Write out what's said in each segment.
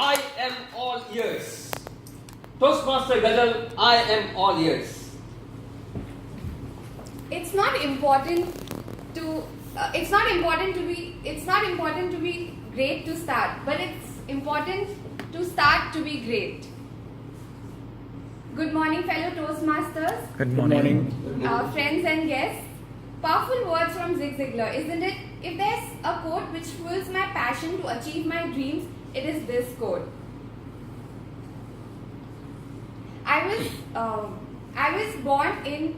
I am all ears. Toastmaster Gazal, I am all ears. It's not important to be great to start, but it's important to start to be great. Good morning, fellow Toastmasters. Good morning. Friends and guests. Powerful words from Zig Ziglar, isn't it? If there's a quote which fuels my passion to achieve my dreams, it is this quote. I was born in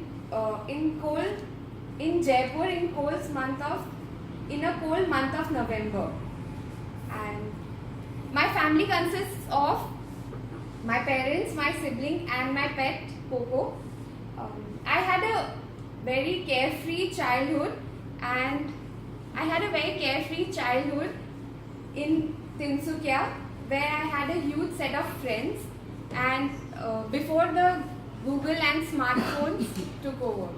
Jaipur in a cold month of November, and my family consists of my parents, my sibling, and my pet Coco. I had a very carefree childhood, in Tinsukia, where I had a huge set of friends, and before the Google and smartphones took over.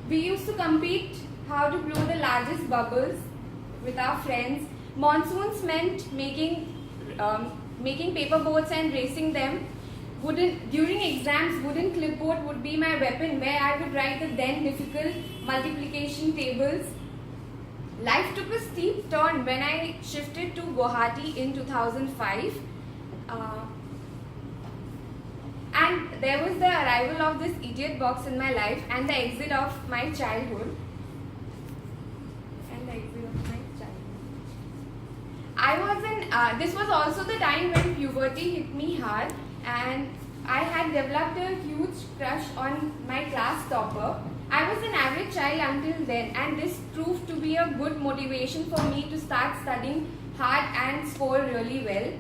We used to compete how to blow the largest bubbles with our friends. Monsoons meant making paper boats and racing them. During exams, wooden clipboard would be my weapon, where I would write the then difficult multiplication tables. Life took a steep turn when I shifted to Guwahati in 2005. And there was the arrival of this idiot box in my life and the exit of my childhood. This was also the time when puberty hit me hard, and I had developed a huge crush on my class topper. I was an average child until then, and this proved to be a good motivation for me to start studying hard and score really well.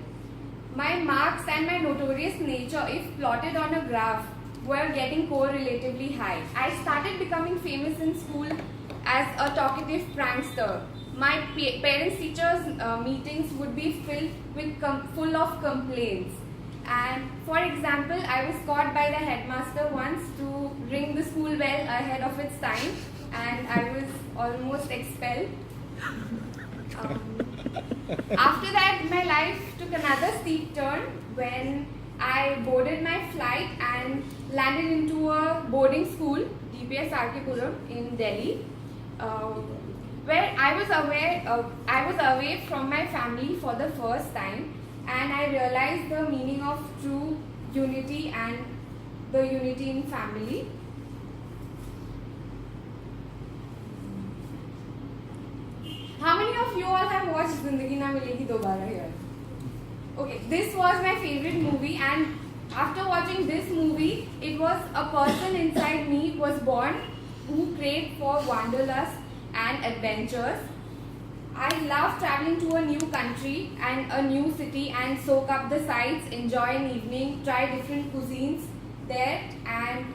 My marks and my notorious nature, if plotted on a graph, were getting correlatively high. I started becoming famous in school as a talkative prankster. My parents-teachers meetings would be full of complaints. And for example, I was caught by the headmaster once to ring the school bell ahead of its time, and I was almost expelled. After that, my life took another steep turn when I boarded my flight and landed into a boarding school, DPS Arkipuram in Delhi, where I was away from my family for the first time, and I realized the meaning of true unity and the unity in family. How many of you all have watched Zindagi Na Milegi Dobara here? Okay, this was my favorite movie, and after watching this movie, it was a person inside me was born who craved for wanderlust and adventures. I love traveling to a new country and a new city and soak up the sights, enjoy an evening, try different cuisines there, and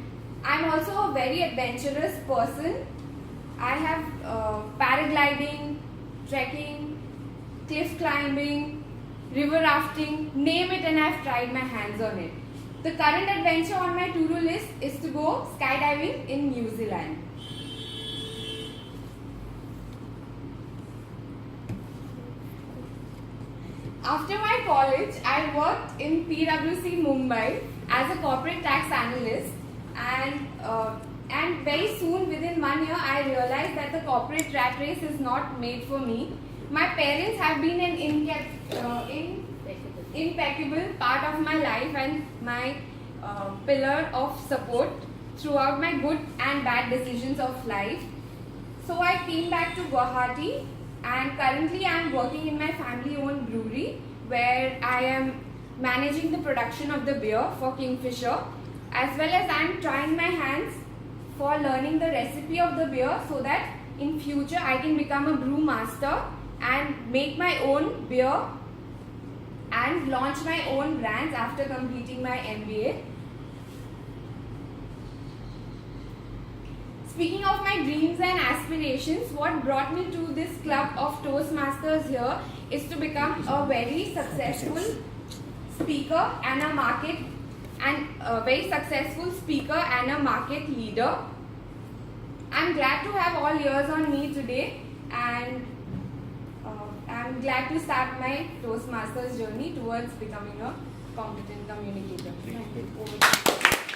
I'm also a very adventurous person. I have paragliding, trekking, cliff climbing, river rafting, name it, and I've tried my hands on it. The current adventure on my to-do list is to go skydiving in New Zealand. After my college, I worked in PwC Mumbai as a corporate tax analyst, and very soon, within 1 year, I realized that the corporate rat race is not made for me. My parents have been an impeccable part of my life and my pillar of support throughout my good and bad decisions of life. So I came back to Guwahati, and currently I am working in my family-owned brewery, where I am managing the production of the beer for Kingfisher, as well as I am trying my hands for learning the recipe of the beer so that in future I can become a brew master and make my own beer and launch my own brands after completing my MBA. Speaking of my dreams and aspirations, what brought me to this club of Toastmasters here is to become a very successful speaker and a market leader. I'm glad to have all ears on me today, and I'm glad to start my Toastmasters journey towards becoming a competent communicator. Thank you. Over to you.